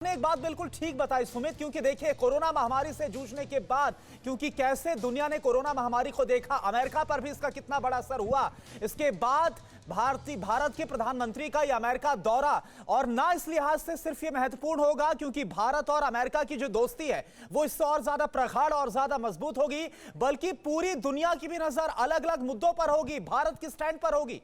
ने एक बात बिल्कुल ठीक बताई सुमित, क्योंकि देखिए कोरोना महामारी से जूझने के बाद, क्योंकि कैसे दुनिया ने कोरोना महामारी को देखा, अमेरिका पर भी इसका कितना बड़ा असर हुआ, इसके बाद भारत के प्रधानमंत्री का यह अमेरिका दौरा, और ना इस लिहाज से सिर्फ ये महत्वपूर्ण होगा क्योंकि भारत और अमेरिका की जो दोस्ती है वो इससे और ज्यादा प्रगाढ़ और ज्यादा मजबूत होगी, बल्कि पूरी दुनिया की भी नजर अलग अलग मुद्दों पर होगी, भारत के स्टैंड पर होगी।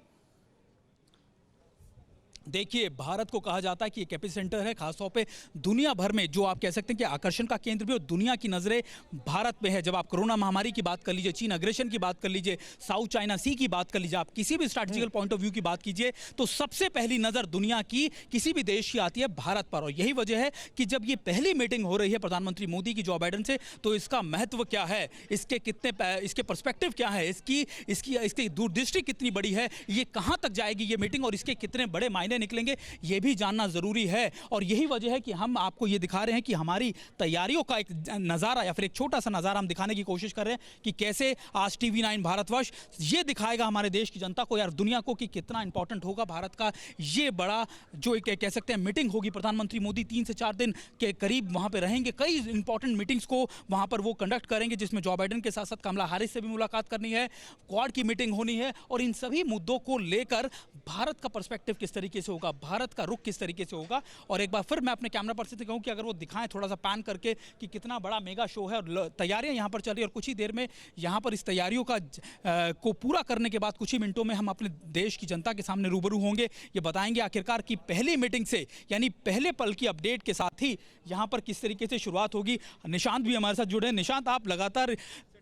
देखिए, भारत को कहा जाता है कि एक एपिसेंटर है, खासतौर पे दुनिया भर में जो आप कह सकते हैं कि आकर्षण का केंद्र भी, और दुनिया की नज़रें भारत पे है। जब आप कोरोना महामारी की बात कर लीजिए, चीन अग्रेशन की बात कर लीजिए, साउथ चाइना सी की बात कर लीजिए, आप किसी भी स्ट्रैटेजिकल पॉइंट ऑफ व्यू की बात कीजिए, तो सबसे पहली नज़र दुनिया की किसी भी देश की आती है भारत पर। और यही वजह है कि जब ये पहली मीटिंग हो रही है प्रधानमंत्री मोदी की जो बाइडेन से, तो इसका महत्व क्या है, इसके पर्सपेक्टिव क्या है, इसकी दूरदृष्टि कितनी बड़ी है, ये कहाँ तक जाएगी ये मीटिंग, और इसके कितने बड़े मायने निकलेंगे, यह भी जानना जरूरी है। और यही वजह है कि हम आपको यह दिखा रहे हैं कि हमारी तैयारियों का एक नजारा या फिर एक छोटा सा नजारा हम दिखाने की कोशिश कर रहे हैं कि कैसे आज टीवी9 भारतवर्ष ये दिखाएगा हमारे देश की जनता को, यार दुनिया को, कि कितना इंपॉर्टेंट होगा भारत का ये बड़ा जो एक कह सकते हैं मीटिंग होगी। प्रधानमंत्री मोदी 3 से 4 दिन के करीब वहां पर रहेंगे, कई इंपॉर्टेंट मीटिंग्स को वहां पर वो कंडक्ट करेंगे, जिसमें जो बाइडेन के साथ साथ कमला हैरिस से भी मुलाकात करनी है, क्वाड की मीटिंग होनी है, और इन सभी मुद्दों को लेकर भारत का पर्सपेक्टिव किस तरीके से होगा, भारत का रुख किस तरीके से होगा। और एक बार फिर मैं अपने कैमरा पर्सन से कहूं कि अगर वो दिखाएं थोड़ा सा पैन करके कि कितना बड़ा मेगा शो है, और तैयारियां यहां पर चल रही है, और कुछ ही देर में यहां पर इस तैयारियों को पूरा करने के बाद कुछ ही मिनटों में हम अपने देश की जनता के सामने रूबरू होंगे। ये बताएंगे आखिरकार की पहली मीटिंग से, यानी पहले पल की अपडेट के साथ ही यहां पर किस तरीके से शुरुआत होगी। निशांत भी हमारे साथ जुड़े हैं। निशांत, आप लगातार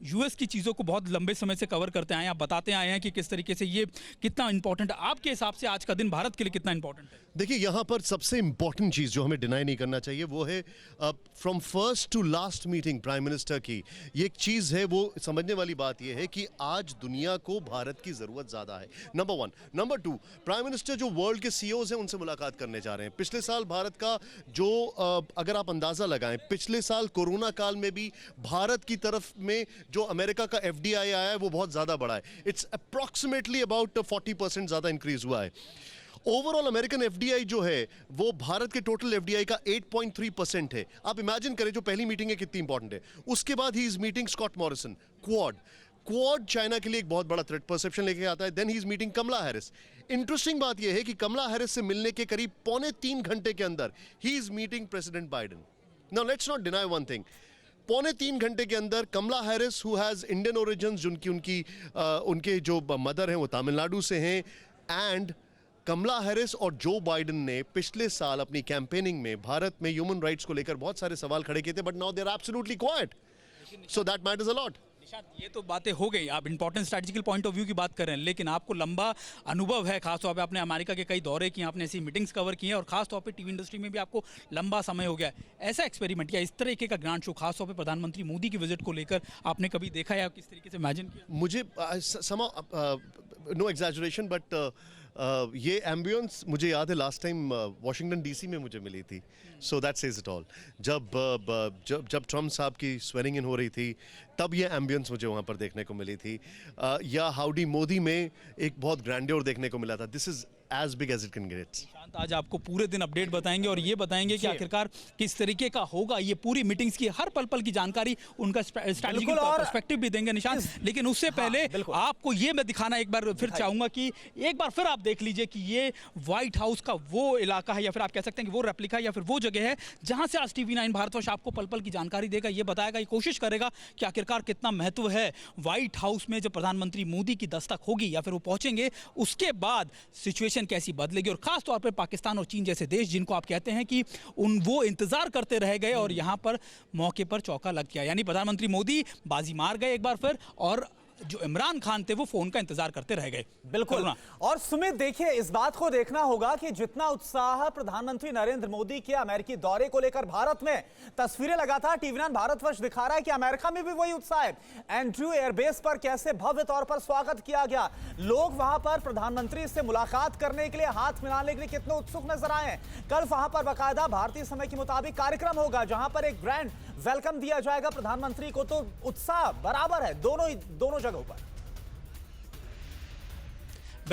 यूएस की चीज़ों को बहुत लंबे समय से कवर करते आए हैं, आप बताते आए हैं कि किस तरीके से ये कितना इंपॉर्टेंट है। आपके हिसाब से आज का दिन भारत के लिए कितना इंपॉर्टेंट है? देखिए, यहाँ पर सबसे इंपॉर्टेंट चीज़ जो हमें डिनाई नहीं करना चाहिए वो है from first to last meeting prime minister की, ये एक चीज़ है, वो समझने वाली बात ये है कि आज दुनिया को भारत की ज़रूरत ज़्यादा है, नंबर 1। नंबर 2, प्राइम मिनिस्टर जो वर्ल्ड के सीईओज़ हैं उनसे मुलाकात करने जा रहे हैं। पिछले साल भारत का जो अगर आप अंदाज़ा लगाएं, पिछले साल कोरोना काल में भी भारत की तरफ में जो अमेरिका का FDI आया है वो बहुत ज़्यादा बढ़ा है। इट्स अप्रॉक्सीमेटली अबाउट 40% ज़्यादा इंक्रीज हुआ है। ओवरऑल अमेरिकन FDI जो है वो भारत के टोटल FDI का 8.3% है। आप इमेजिन करें जो पहली मीटिंग है कितनी इंपॉर्टेंट है। उसके बाद he is meeting Scott Morrison, quad China के लिए एक बहुत बड़ा थ्रेट परसेप्शन लेके आता है। Then he is meeting Kamala Harris. Interesting बात यह है कि कमला हैरिस से मिलने के करीब 3.25 घंटे के अंदर ही is meeting president Biden. Now let's not deny one thing, 3.25 घंटे के अंदर Kamala Harris who has Indian origins, उनके जो मदर हैं वो तमिलनाडु से हैं, एंड कमला हैरिस और जो बाइडेन ने पिछले साल अपनी कैंपेनिंग में भारत में ह्यूमन राइट्स को लेकर बहुत सारे सवाल खड़े किए थे, but now they are absolutely quite, so that matters a lot. ये तो बातें हो गई, आप important strategical point of view की बात कर रहे हैं, लेकिन आपको लंबा अनुभव है, खासतौर पे आपने अमेरिका के कई दौरे किए, आपने ऐसी मीटिंग्स कवर की हैं, और खासतौर पे टीवी इंडस्ट्री में भी आपको लंबा समय हो गया है। ऐसा एक्सपेरिमेंट या इस तरीके का ग्रांड शो खासतौर पे प्रधानमंत्री मोदी की विजिट को लेकर आपने कभी देखा या किस तरीके से इमेजिन किया? मुझे नो एग्जैजरेशन, बट ये एम्बियंस मुझे याद है लास्ट टाइम वॉशिंगटन DC में मुझे मिली थी, so that says it all. जब ट्रम्प साहब की स्वेरिंग इन हो रही थी तब ये एम्बियंस मुझे वहाँ पर देखने को मिली थी, या हाउडी मोदी में एक बहुत ग्रैंडियर देखने को मिला था। This is as big as it can get. शांत, आज आपको पूरे दिन अपडेट बताएंगे और ये बताएंगे कि आखिरकार किस तरीके का होगा ये पूरी मीटिंग्स की हर पल की जानकारी, उनका स्ट्रैटेजिकल पर्सपेक्टिव भी देंगे निशांत। लेकिन उससे पहले आपको ये मैं दिखाना एक बार फिर चाहूंगा कि एक बार फिर आप देख लीजिए कि ये व्हाइट हाउस का वो इलाका है, या फिर आप कह सकते हैं कि वो रेप्लिका है, या फिर वो जगह है जहां से आज टीवी9 भारतवर्ष आपको पल की जानकारी देगा, ये बताएगा, ये कोशिश करेगा कि आखिरकार कितना महत्व है व्हाइट हाउस में जब प्रधानमंत्री मोदी की दस्तक होगी या फिर वो पहुंचेंगे, उसके बाद सिचुएशन कैसी बदलेगी। और खास तौर पर पाकिस्तान और चीन जैसे देश जिनको आप कहते हैं कि वो इंतजार करते रह गए और यहां पर मौके पर चौका लग गया, यानी प्रधानमंत्री मोदी बाजी मार गए एक बार फिर, और जो इमरान खान थे वो फोन का इंतजार करते रह गए। बिल्कुल। और सुमित, देखिए इस बात को देखना होगा कि जितना उत्साह प्रधानमंत्री नरेंद्र मोदी के अमेरिकी दौरे को लेकर भारत में, तस्वीरें लगातार टीवी9 भारतवर्ष दिखा रहा है कि अमेरिका में भी वही उत्साह है। एंड्रयू एयरबेस पर कैसे भव्य तौर पर स्वागत किया गया, लोग वहां पर प्रधानमंत्री से मुलाकात करने के लिए, हाथ मिलाने के लिए कितने उत्सुक नजर आए हैं। कल वहां पर बाकायदा भारतीय समय के मुताबिक कार्यक्रम होगा जहां पर एक ग्रैंड वेलकम दिया जाएगा प्रधानमंत्री को, तो उत्साह बराबर है दोनों जगहों पर।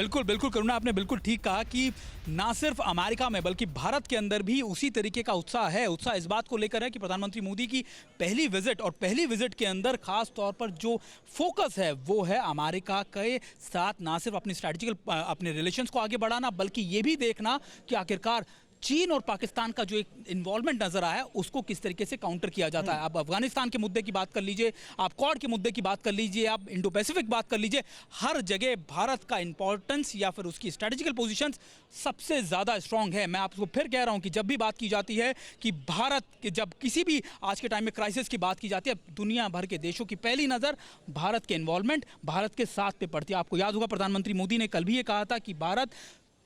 बिल्कुल बिल्कुल करुणा, आपने बिल्कुल ठीक कहा कि ना सिर्फ अमेरिका में बल्कि भारत के अंदर भी उसी तरीके का उत्साह है। उत्साह इस बात को लेकर है कि प्रधानमंत्री मोदी की पहली विजिट, और पहली विजिट के अंदर खास तौर पर जो फोकस है वो है अमेरिका के साथ ना सिर्फ अपनी स्ट्रैटेजिकल अपने रिलेशंस को आगे बढ़ाना, बल्कि ये भी देखना कि आखिरकार चीन और पाकिस्तान का जो एक इन्वॉल्वमेंट नजर आया है उसको किस तरीके से काउंटर किया जाता है। आप अफगानिस्तान के मुद्दे की बात कर लीजिए, आप क्वाड के मुद्दे की बात कर लीजिए, आप इंडो पैसिफिक बात कर लीजिए, हर जगह भारत का इंपॉर्टेंस या फिर उसकी स्ट्रेटेजिकल पोजीशंस सबसे ज्यादा स्ट्रांग है। मैं आपको फिर कह रहा हूं कि जब भी बात की जाती है कि भारत के, जब किसी भी आज के टाइम में क्राइसिस की बात की जाती है, दुनिया भर के देशों की पहली नजर भारत के इन्वॉल्वमेंट, भारत के साथ पे पड़ती है। आपको याद होगा प्रधानमंत्री मोदी ने कल भी ये कहा था कि भारत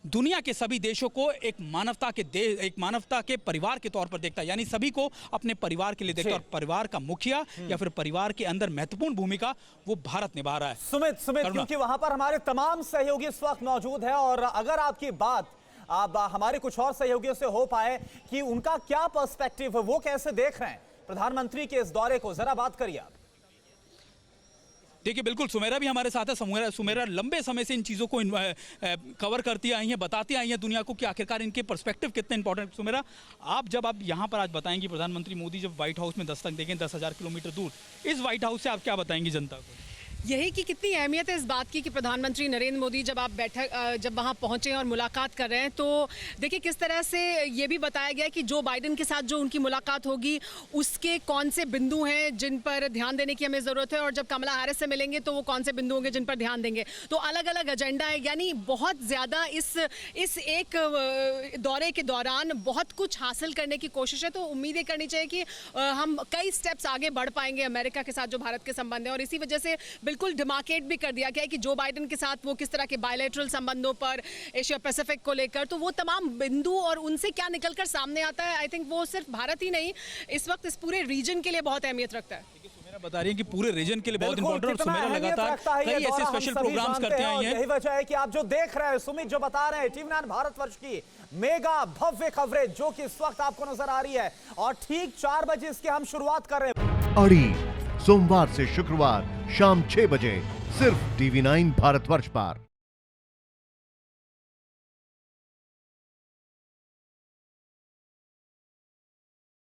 दुनिया के सभी देशों को एक मानवता के परिवार के तौर पर देखता है, यानी सभी को अपने परिवार के लिए देखता है, और परिवार का मुखिया या फिर परिवार के अंदर महत्वपूर्ण भूमिका वो भारत निभा रहा है। सुमित, क्योंकि वहां पर हमारे तमाम सहयोगी इस वक्त मौजूद हैं, और अगर आपकी बात अब हमारे कुछ और सहयोगियों से हो पाए कि उनका क्या पर्सपेक्टिव है, वो कैसे देख रहे हैं प्रधानमंत्री के इस दौरे को, जरा बात करिए आप। देखिए बिल्कुल, सुमेरा भी हमारे साथ है। सुमेरा लंबे समय से इन चीज़ों को कवर करती आई हैं, बताती आई हैं दुनिया को कि आखिरकार इनके पर्सपेक्टिव कितने इंपॉर्टेंट। सुमेरा, आप यहाँ पर आज बताएंगी प्रधानमंत्री मोदी जब व्हाइट हाउस में दस्तक देंगे 10,000 किलोमीटर दूर, इस व्हाइट हाउस से आप क्या बताएंगी जनता को? यही कि कितनी अहमियत है इस बात की कि प्रधानमंत्री नरेंद्र मोदी जब वहाँ पहुँचे और मुलाकात कर रहे हैं, तो देखिए किस तरह से ये भी बताया गया कि जो बाइडेन के साथ जो उनकी मुलाकात होगी उसके कौन से बिंदु हैं जिन पर ध्यान देने की हमें ज़रूरत है, और जब कमला हैरिस से मिलेंगे तो वो कौन से बिंदु होंगे जिन पर ध्यान देंगे। तो अलग अलग एजेंडा है, यानी बहुत ज़्यादा इस एक दौरे के दौरान बहुत कुछ हासिल करने की कोशिश है। तो उम्मीद ये करनी चाहिए कि हम कई स्टेप्स आगे बढ़ पाएंगे अमेरिका के साथ जो भारत के संबंध है, और इसी वजह से बिल्कुल डिमार्केट भी कर दिया गया है कि जो बाइडेन के साथ वो किस तरह के बायलैटरल संबंधों पर, एशिया पैसिफिक को लेकर, तो वो तमाम बिंदु और उनसे क्या निकलकर सामने आता है, आई थिंक वो सिर्फ भारत ही नहीं, इस वक्त इस पूरे रीजन के लिए बहुत अहमियत रखता है। बता रही है कि पूरे रीजन के लिए बहुत इंपॉर्टेंट, और सुमेरा लगातार कई ऐसे स्पेशल प्रोग्राम्स करते आई हैं। यही वजह है कि आप जो देख रहे हैं, सुमित जो बता रहे हैं, टीवी9 भारतवर्ष की मेगा भव्य कवरेज जो कि इस वक्त आपको नजर आ रही है, और ठीक 4 बजे इसकी हम शुरुआत कर रहे हैं। अड़ी सोमवार से शुक्रवार शाम 6 बजे सिर्फ टीवी9 भारतवर्ष पर।